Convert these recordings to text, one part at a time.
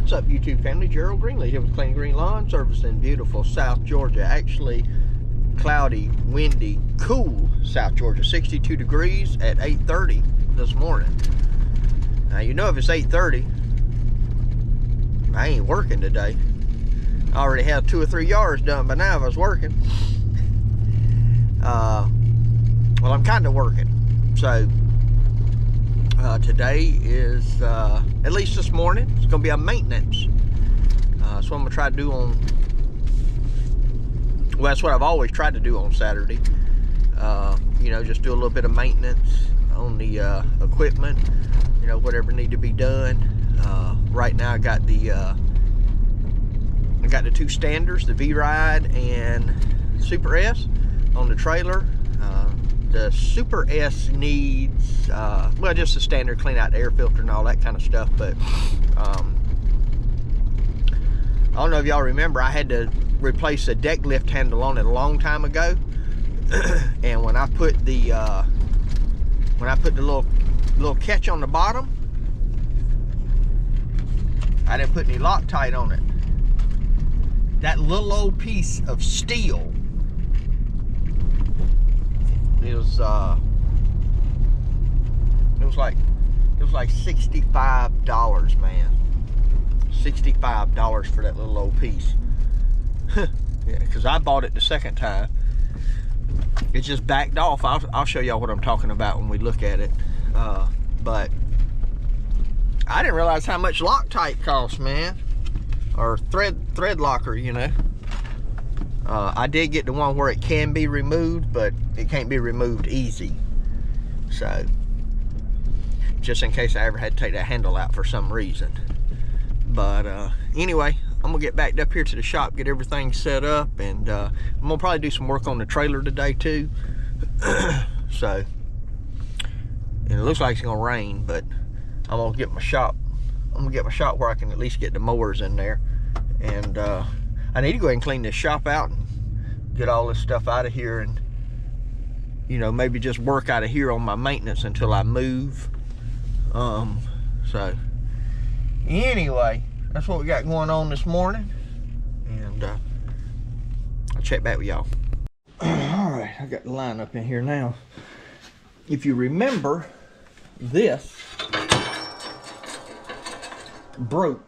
What's up, YouTube family? Gerald Greenlee here with Clean Green Lawn Service in beautiful South Georgia. Actually, cloudy, windy, cool South Georgia. 62 degrees at 8:30 this morning. Now, you know, if it's 8:30, I ain't working today. I already have 2 or 3 yards done by now if I was working. Well, I'm kind of working. So, today is, at least this morning, it's going to be a maintenance. That's what I'm going to try to do on, well, that's what I've always tried to do on Saturday. You know, just do a little bit of maintenance on the equipment, you know, whatever need to be done. Right now I got the 2 standers, the V-Ride and Super S on the trailer. The Super S needs, well, just the standard clean out the air filter and all that kind of stuff, but I don't know if y'all remember, I had to replace a deck lift handle on it a long time ago. And when I put the little catch on the bottom, I didn't put any Loctite on it. That little old piece of steel is it was like $65, man. $65 for that little old piece. Yeah, because I bought it the second time. It just backed off. I'll show y'all what I'm talking about when we look at it. But I didn't realize how much Loctite costs, man. Or thread locker, you know. I did get the one where it can be removed, but it can't be removed easy. So, just in case I ever had to take that handle out for some reason. But anyway, I'm gonna get back up here to the shop, get everything set up, and I'm gonna probably do some work on the trailer today too. So, and it looks like it's gonna rain, but I'm gonna get my shop. I'm gonna get my shop where I can at least get the mowers in there, and I need to go ahead and clean this shop out and get all this stuff out of here, and you know, maybe just work out of here on my maintenance until I move. So anyway, that's what we got going on this morning, and I'll check back with y'all. All right, I got the line up in here now. If you remember, this broke.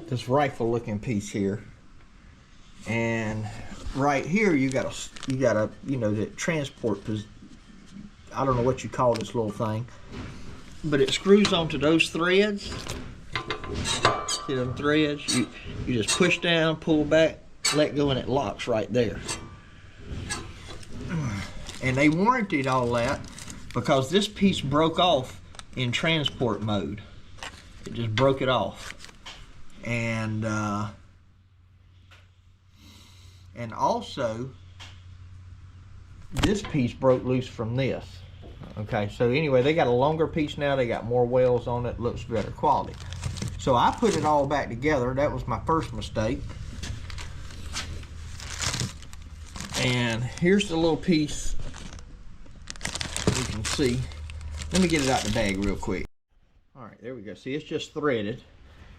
This rifle looking piece here, and right here you got a you know, the transport, I don't know what you call this little thing, but it screws onto those threads. See them threads? You just push down, pull back, let go, and it locks right there. And they warranted all that because this piece broke off in transport mode. It just broke it off. And also this piece broke loose from this. Okay, so anyway, they got a longer piece now, they got more wells on it, looks better quality. So I put it all back together. That was my first mistake. And here's the little piece you can see. Let me get it out the bag real quick. All right, there we go. See, it's just threaded,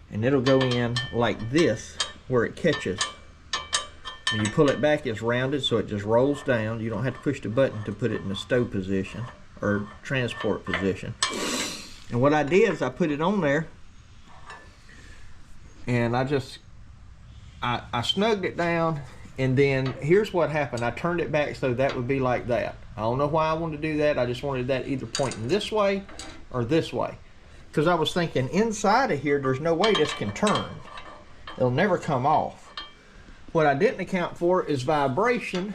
and it'll go in like this where it catches. When you pull it back, it's rounded, so it just rolls down. You don't have to push the button to put it in the stow position or transport position. And what I did is I put it on there, and I snugged it down, and then here's what happened. I turned it back so that would be like that. I don't know why I wanted to do that. I just wanted that either pointing this way or this way. Because I was thinking, inside of here, there's no way this can turn. It'll never come off. What I didn't account for is vibration.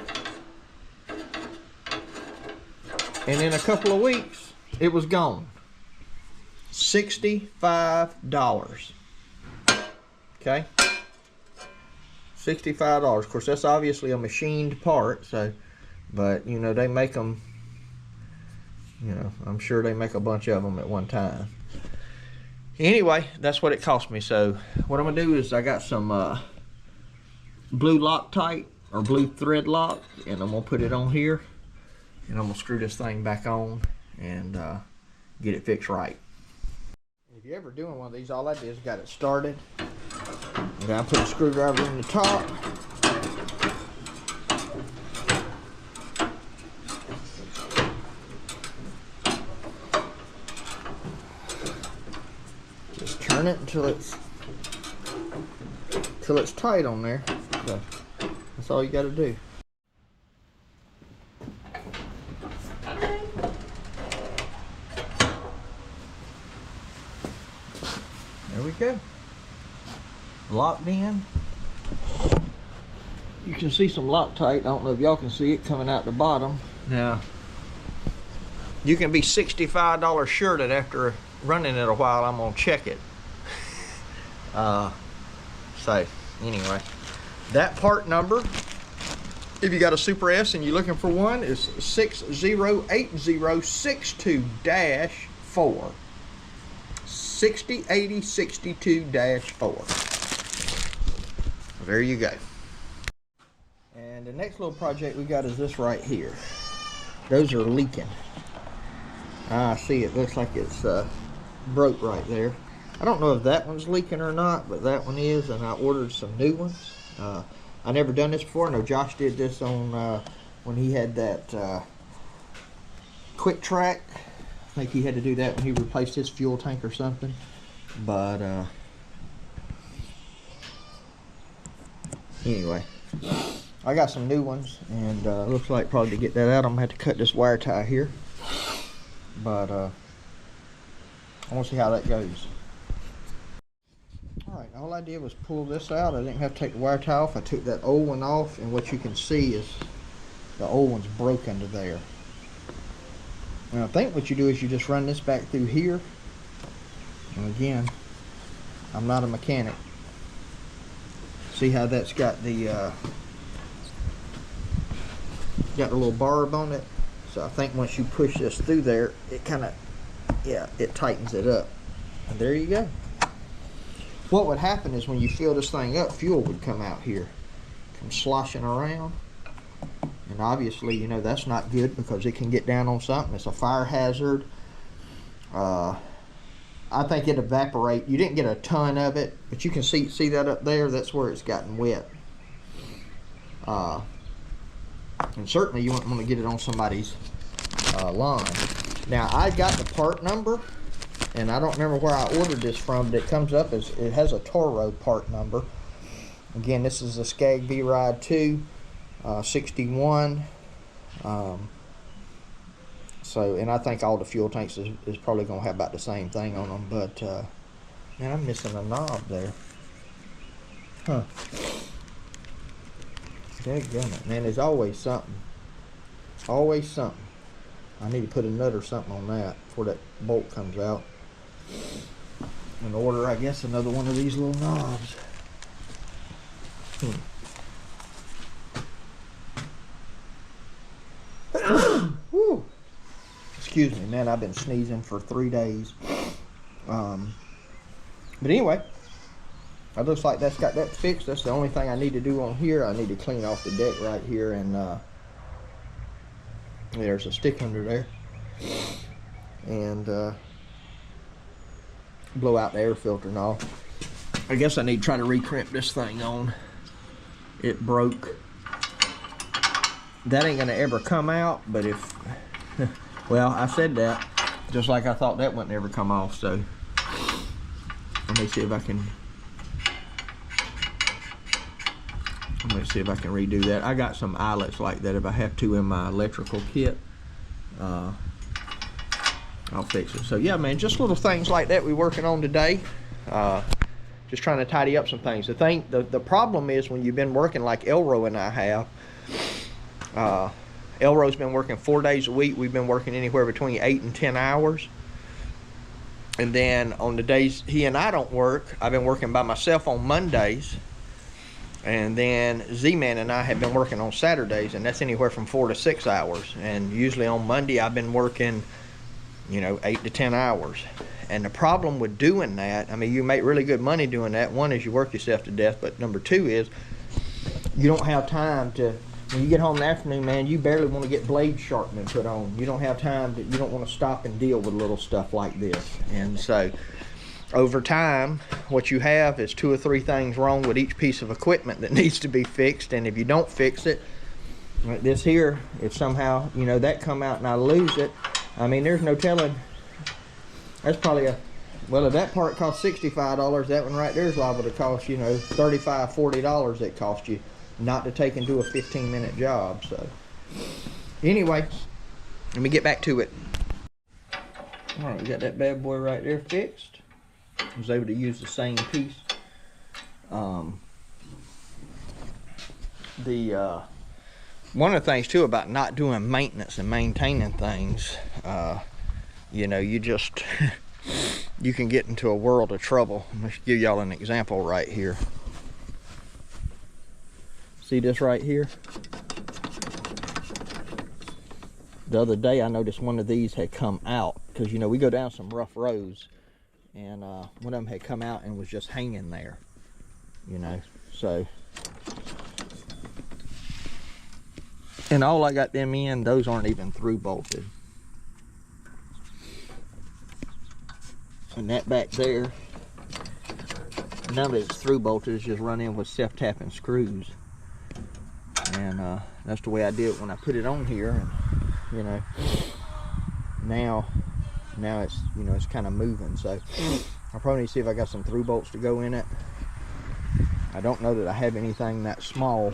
And in a couple of weeks, it was gone. $65. Okay? $65. Of course, that's obviously a machined part, so, but, you know, they make them, you know, I'm sure they make a bunch of them at one time. Anyway, that's what it cost me. So what I'm gonna do is I got some blue Loctite or blue thread lock, and I'm gonna put it on here, and I'm gonna screw this thing back on and get it fixed right. If you're ever doing one of these, all I did is got it started. And I put a screwdriver in the top. Just turn it until it's tight on there. So that's all you got to do. There we go. Locked in. You can see some Loctite. I don't know if y'all can see it coming out the bottom. Now, you can be $65 sure that after running it a while, I'm gonna check it. So anyway, that part number, if you got a Super S and you're looking for one, is 608062-4. 608062-4. There you go. And the next little project we got is this right here. Those are leaking. I see it looks like it's broke right there. I don't know if that one's leaking or not, but that one is, and I ordered some new ones. I never done this before. I know Josh did this on when he had that Quick Track. I think he had to do that when he replaced his fuel tank or something. But anyway, I got some new ones, and looks like probably to get that out, I'm gonna have to cut this wire tie here. But I want to see how that goes. Alright, all I did was pull this out. I didn't have to take the wire tie off. I took that old one off, and what you can see is the old one's broken to there. And I think what you do is you just run this back through here. And again, I'm not a mechanic. See how that's got the little barb on it? So I think once you push this through there, it kind of, yeah, it tightens it up. And there you go. What would happen is when you fill this thing up, fuel would come out here, come sloshing around. And obviously, you know, that's not good because it can get down on something. It's a fire hazard. I think it evaporate. You didn't get a ton of it, but you can see that up there. That's where it's gotten wet. And certainly you wouldn't want to get it on somebody's lawn. Now, I got the part number, and I don't remember where I ordered this from, but it comes up as, it has a Toro part number. Again, this is a Skag V-Ride 2, 61. So, and I think all the fuel tanks is probably going to have about the same thing on them, but, man, I'm missing a knob there. Huh. Dadgummit, man, there's always something. Always something. I need to put a nut or something on that before that bolt comes out. And order, I guess, another one of these little knobs. Whew. Excuse me, man, I've been sneezing for 3 days. But anyway, it looks like that's got that fixed. That's the only thing I need to do on here. I need to clean off the deck right here, and there's a stick under there. And blow out the air filter and all. I guess I need to try to recrimp this thing on. It broke. That ain't gonna ever come out, but if well, I said that just like I thought that wouldn't ever come off. So let me see if I can redo that. I got some eyelets like that if I have to in my electrical kit. I'll fix it. So yeah, man, just little things like that we're working on today. Just trying to tidy up some things. The problem is when you've been working like Elro and I have. Elro's been working 4 days a week. We've been working anywhere between 8 and 10 hours. And then on the days he and I don't work, I've been working by myself on Mondays. And then Z-Man and I have been working on Saturdays, and that's anywhere from 4 to 6 hours. And usually on Monday I've been working, you know, 8 to 10 hours. And the problem with doing that, I mean, you make really good money doing that. One is you work yourself to death, but number two is you don't have time to, when you get home in the afternoon, man, you barely want to get blade sharpening put on. You don't have time to, you don't want to stop and deal with little stuff like this. And so over time, what you have is 2 or 3 things wrong with each piece of equipment that needs to be fixed. And if you don't fix it, like this here, if somehow, you know, that come out and I lose it, I mean, there's no telling. That's probably well, if that part costs $65, that one right there is liable to cost, you know, $35, $40 it cost you not to take and do a 15-minute job. So anyway, let me get back to it. All right, we got that bad boy right there fixed. I was able to use the same piece. One of the things too about not doing maintenance and maintaining things, you know, you just you can get into a world of trouble. I'm gonna give y'all an example right here. See this right here? The other day I noticed one of these had come out, because you know we go down some rough roads, and one of them had come out and was just hanging there, you know. So, and all I got them in, those aren't even through bolted. And that back there, none of it's through bolted, it's just run in with self-tapping screws. And that's the way I did it when I put it on here. And, you know, now it's, you know, it's kind of moving. So I'll probably need to see if I got some through bolts to go in it. I don't know that I have anything that small.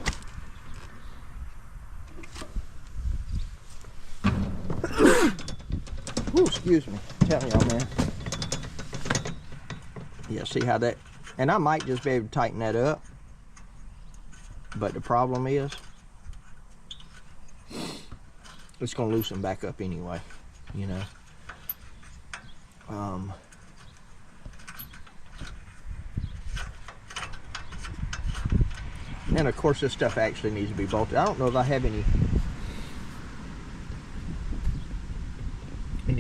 Ooh, excuse me. Tell y'all, man. Yeah, see how that, and I might just be able to tighten that up, but the problem is it's gonna loosen back up anyway, you know. And then of course this stuff actually needs to be bolted. I don't know if I have any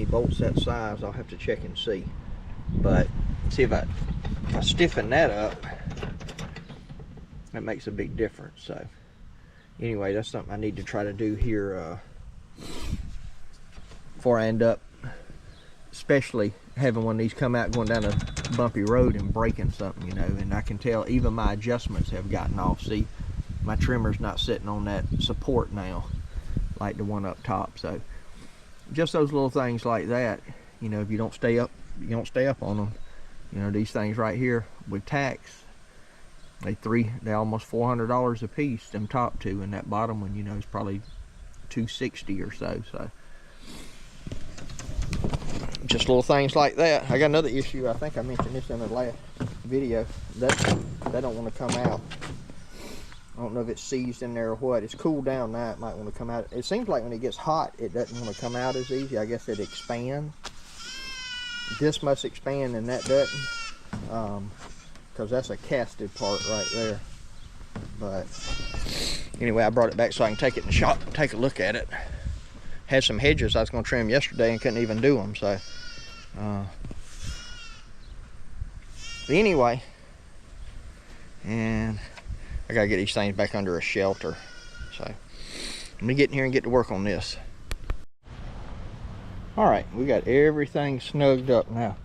bolts that size. I'll have to check and see, but see if I stiffen that up, that makes a big difference. So anyway, that's something I need to try to do here before I end up, especially having one of these come out going down a bumpy road and breaking something, you know. And I can tell even my adjustments have gotten off. See, my trimmer's not sitting on that support now like the one up top. So just those little things like that, you know, if you don't stay up on them. You know, these things right here with tax, they almost $400 a piece, them top two, and that bottom one, you know, is probably $260 or so. So just little things like that. I got another issue. I think I mentioned this in the last video. That don't want to come out. I don't know if it's seized in there or what. It's cooled down now. It might want to come out. It seems like when it gets hot, it doesn't want to come out as easy. I guess it expands. This must expand and that doesn't, because that's a casted part right there. But anyway, I brought it back so I can take it in the shop and take a look at it. Had some hedges I was going to trim yesterday and couldn't even do them. So but anyway, and I gotta get these things back under a shelter. So let me get in here and get to work on this. All right, we got everything snugged up now.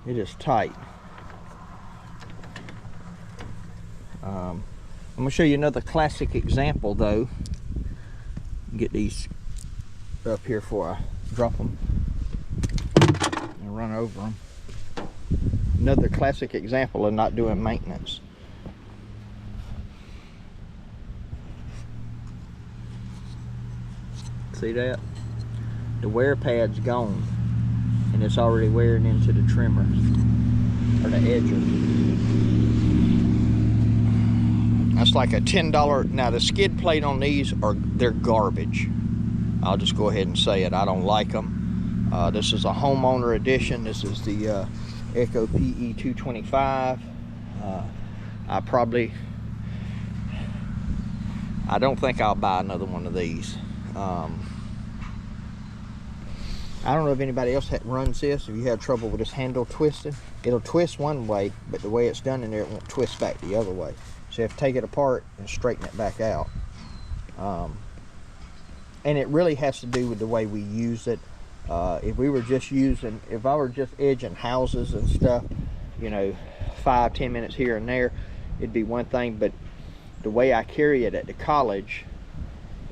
It is tight. I'm gonna show you another classic example though. Get these up here before I drop them and run over them. Another classic example of not doing maintenance. See that? The wear pad's gone and it's already wearing into the trimmer or the edger. That's like a $10. Now the skid plate on these they're garbage. I'll just go ahead and say it. I don't like them. This is a homeowner edition. This is the Echo PE 225. I don't think I'll buy another one of these. I don't know if anybody else runs this. If you have trouble with this handle twisting, it'll twist one way, but the way it's done in there, it won't twist back the other way. So you have to take it apart and straighten it back out. And it really has to do with the way we use it. If I were just edging houses and stuff, you know, 5-10 minutes here and there, it'd be one thing. But the way I carry it at the college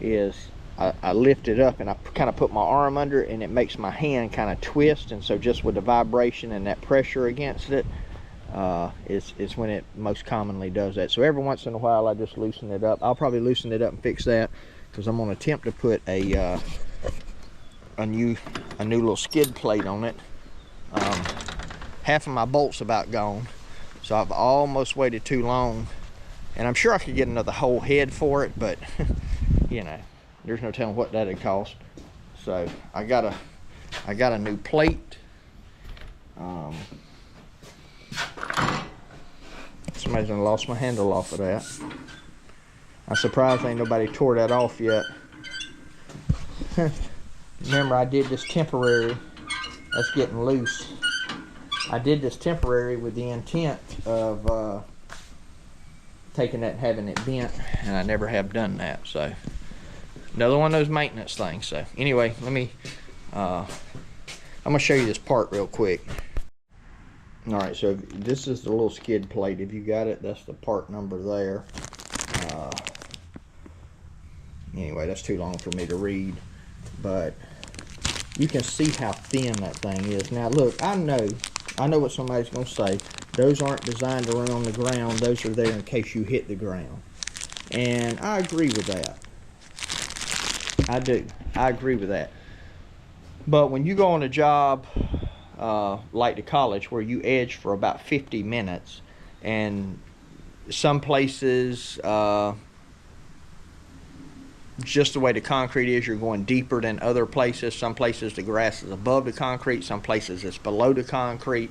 is I lift it up and I kind of put my arm under it, and it makes my hand kind of twist. And so just with the vibration and that pressure against it, is when it most commonly does that. So every once in a while I just loosen it up. I'll probably loosen it up and fix that, because I'm going to attempt to put a new little skid plate on it. Half of my bolts about gone, so I've almost waited too long, and I'm sure I could get another whole head for it, but you know, there's no telling what that'd cost. So I got a new plate. Somebody's done lost my handle off of that. I'm surprised ain't nobody tore that off yet. Remember, I did this temporary. That's getting loose. I did this temporary with the intent of taking that and having it bent, and I never have done that. So another one of those maintenance things. So anyway, let me I'm gonna show you this part real quick. All right, so this is the little skid plate. If you got it, that's the part number there. Anyway, that's too long for me to read, but you can see how thin that thing is. Now look, I know what somebody's gonna say. Those aren't designed to run on the ground. Those are there in case you hit the ground. And I agree with that. I do. I agree with that. But when you go on a job like the college, where you edge for about 50 minutes, and some places, just the way the concrete is, you're going deeper than other places. Some places the grass is above the concrete, some places it's below the concrete.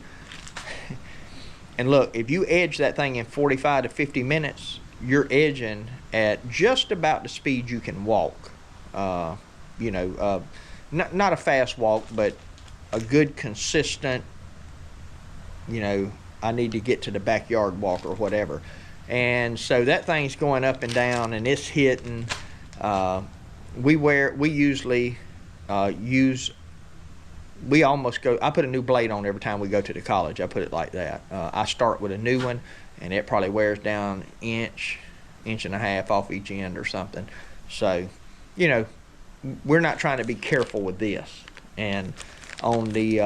And look, if you edge that thing in 45 to 50 minutes, you're edging at just about the speed you can walk. You know, not a fast walk, but a good consistent, you know, I need to get to the backyard walk or whatever. And so that thing's going up and down, and it's hitting. We usually we almost go, I put a new blade on every time we go to the college. I put it like that. I start with a new one, and it probably wears down inch and a half off each end or something. So, you know, we're not trying to be careful with this. And on the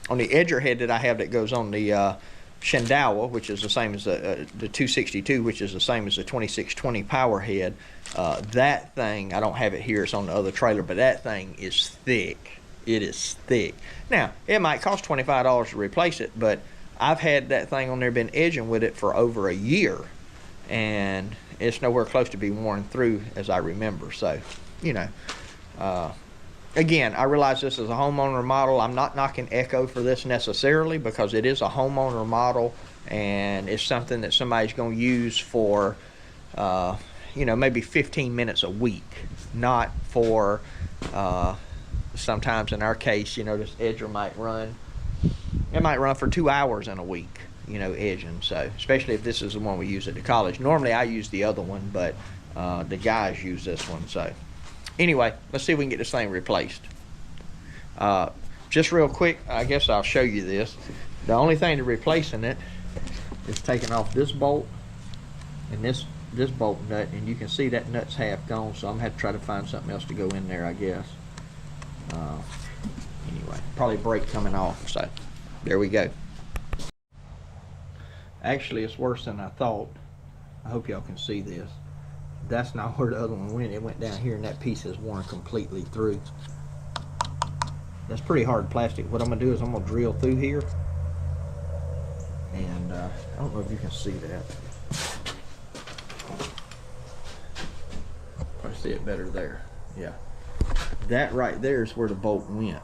edger head that I have that goes on the Shendawa, which is the same as the 262, which is the same as the 2620 power head, that thing, I don't have it here, it's on the other trailer, but that thing is thick. It is thick. Now, it might cost $25 to replace it, but I've had that thing on there, been edging with it for over a year, and it's nowhere close to be worn through as I remember. So, you know, again, I realize this is a homeowner model. I'm not knocking Echo for this necessarily, because it is a homeowner model, and it's something that somebody's going to use for, you know, maybe 15 minutes a week, not for, sometimes in our case, you know, this edger might run for 2 hours in a week, you know, edging. So, especially if this is the one we use at the college. Normally I use the other one, but the guys use this one. So anyway, let's see if we can get this thing replaced. Just real quick, I guess I'll show you this. The only thing to replacing it is taking off this bolt and this bolt nut, and you can see that nut's half gone, so I'm gonna have to try to find something else to go in there, I guess. Anyway, probably brake coming off, so there we go. Actually, it's worse than I thought. I hope y'all can see this. That's not where the other one went. It went down here, and that piece is worn completely through. That's pretty hard plastic. What I'm gonna do is I'm gonna drill through here, and I don't know if you can see that. I see it better there. Yeah, that right there is where the bolt went.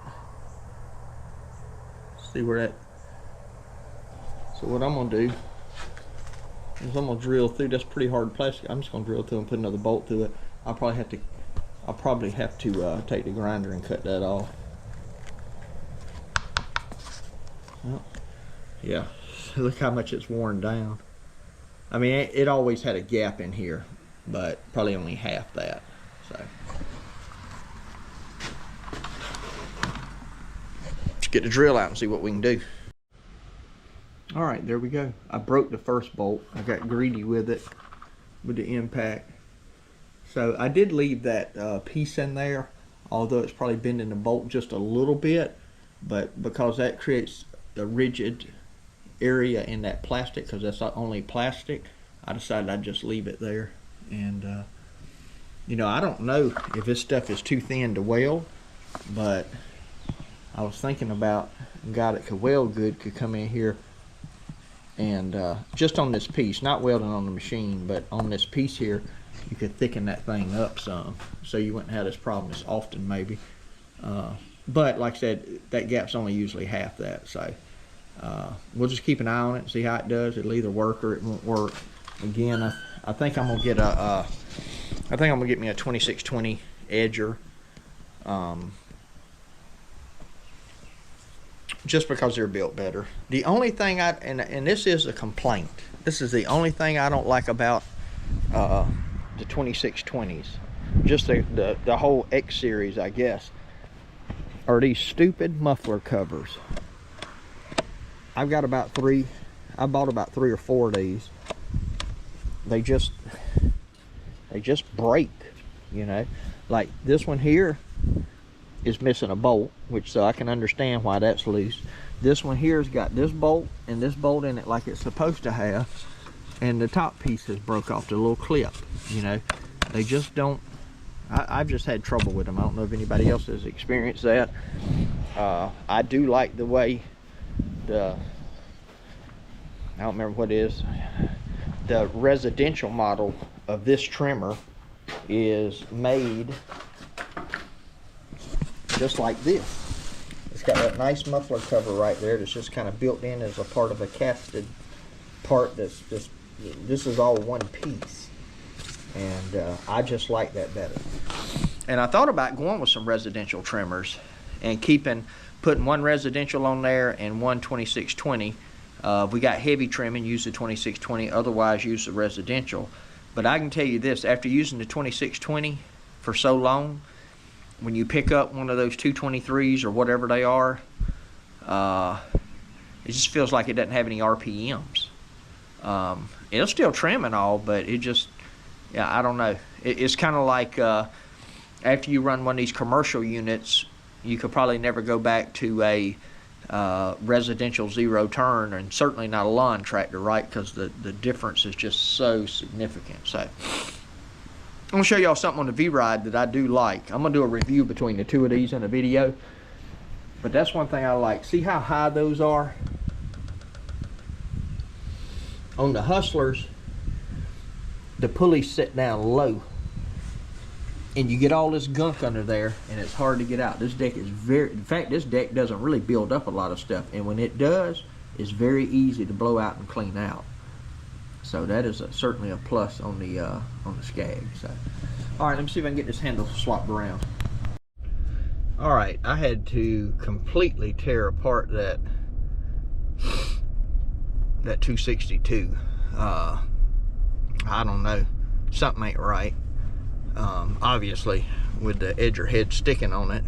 See where that? So what I'm gonna do is I'm gonna drill through. That's pretty hard plastic. I'm just gonna drill through and put another bolt through it. I'll probably have to take the grinder and cut that off. Well, yeah, look how much it's worn down. I mean, it always had a gap in here, but probably only half that. So let's get the drill out and see what we can do. All right, there we go. I broke the first bolt. I got greedy with it, with the impact. So I did leave that piece in there, although it's probably bending the bolt just a little bit, but because that creates a rigid area in that plastic, because that's not only plastic, I decided I'd just leave it there. And you know, I don't know if this stuff is too thin to weld, but I was thinking about a guy that could weld good could come in here and just on this piece, not welding on the machine, but on this piece here, you could thicken that thing up some, so you wouldn't have this problem as often maybe. But like I said, that gap's only usually half that, so we'll just keep an eye on it and see how it does. It'll either work or it won't work. Again, I think I'm gonna get I think I'm gonna get me a 2620 edger, just because they're built better. The only thing and this is a complaint, this is the only thing I don't like about the 2620s, just the whole X series, I guess, are these stupid muffler covers. I've got about three. I bought about 3 or 4 of these. They just break, you know. Like this one here is missing a bolt, which, so I can understand why that's loose. This one here's got this bolt and this bolt in it like it's supposed to have, and the top piece has broke off the little clip, you know. They just don't, I've just had trouble with them. I don't know if anybody else has experienced that. I do like the way I don't remember what it is, the residential model of this trimmer is made just like this. It's got that nice muffler cover right there that's just kind of built in as a part of a casted part that's just, this is all one piece. And I just like that better. And I thought about going with some residential trimmers and putting one residential on there and one 2620. If we got heavy trimming, use the 2620, otherwise use the residential. But I can tell you this, after using the 2620 for so long, when you pick up one of those 223s or whatever they are, it just feels like it doesn't have any RPMs. It'll still trim and all, but it just, yeah, I don't know. It's kind of like after you run one of these commercial units, you could probably never go back to a residential zero turn, and certainly not a lawn tractor, right? Because the difference is just so significant. So I'm gonna show y'all something on the V-Ride that I do like. I'm gonna do a review between the two of these in a video, but that's one thing I like. See how high those are? On the Hustlers, the pulleys sit down low, and you get all this gunk under there, and it's hard to get out. This deck is in fact, this deck doesn't really build up a lot of stuff, and when it does, it's very easy to blow out and clean out. So that is certainly a plus on the Skag. So, all right, let me see if I can get this handle swapped around. All right, I had to completely tear apart that 262. I don't know, something ain't right. Obviously, with the edger head sticking on it.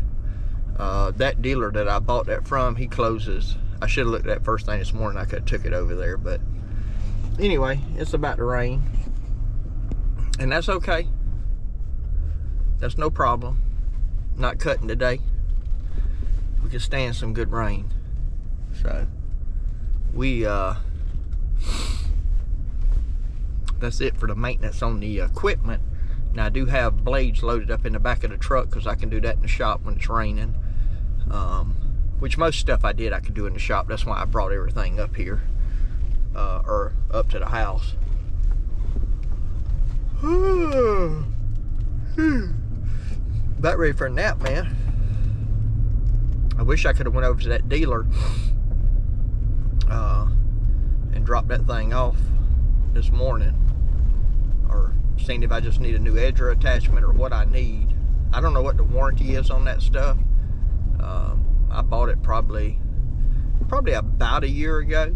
That dealer that I bought that from, he closes. I should have looked at that first thing this morning. I could have took it over there, but anyway, it's about to rain, and that's okay. That's no problem. Not cutting today. We can stand some good rain. So we that's it for the maintenance on the equipment. Now I do have blades loaded up in the back of the truck because I can do that in the shop when it's raining. Which most stuff I could do in the shop. That's why I brought everything up here, or up to the house. About ready for a nap, man. I wish I could have went over to that dealer and dropped that thing off this morning, or seen if I just need a new edger attachment or what I need. I don't know what the warranty is on that stuff. I bought it probably about a year ago.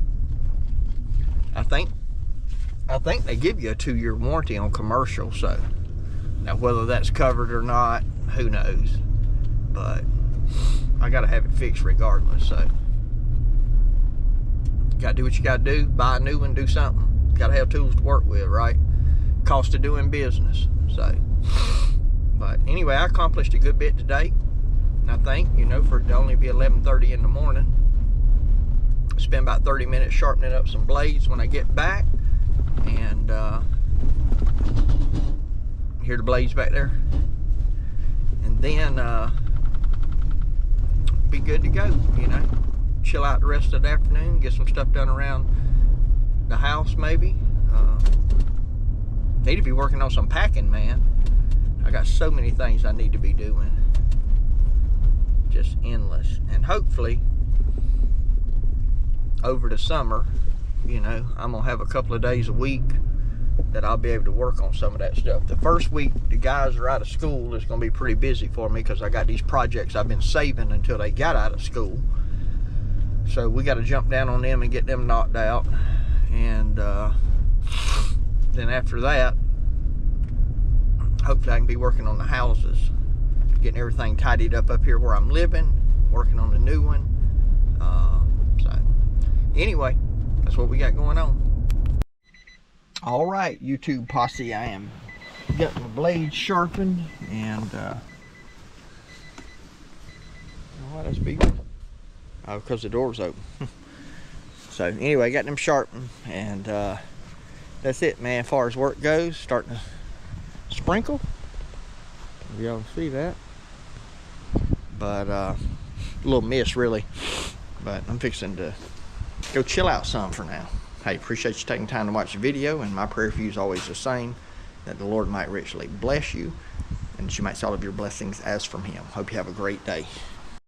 I think they give you a 2-year warranty on commercial, so now whether that's covered or not, who knows, but I gotta have it fixed regardless. So gotta do what you gotta do. Buy a new one, do something. Gotta have tools to work with, right? Cost of doing business. So, but anyway, I accomplished a good bit today. I think, you know, for it to only be 11:30 in the morning. Spend about 30 minutes sharpening up some blades when I get back. And hear the blades back there. And then be good to go, you know. Chill out the rest of the afternoon, get some stuff done around the house maybe. Need to be working on some packing, man. I got so many things I need to be doing. Just endless. And hopefully over the summer, you know, I'm gonna have a couple of days a week that I'll be able to work on some of that stuff. The first week the guys are out of school is gonna be pretty busy for me because I got these projects I've been saving until they got out of school. So we got to jump down on them and get them knocked out. And then after that, hopefully I can be working on the houses, getting everything tidied up here where I'm living, working on the new one. So anyway, that's what we got going on. All right, YouTube posse, I am getting the blade sharpened, and why that's beeping? Oh, because the door's open. So anyway, got them sharpened, and that's it, man. As far as work goes, starting to sprinkle. Y'all see that? But a little mist, really. But I'm fixing to go chill out some for now. Hey, appreciate you taking time to watch the video, and my prayer for you is always the same, that the Lord might richly bless you, and that you might see all of your blessings as from Him. Hope you have a great day.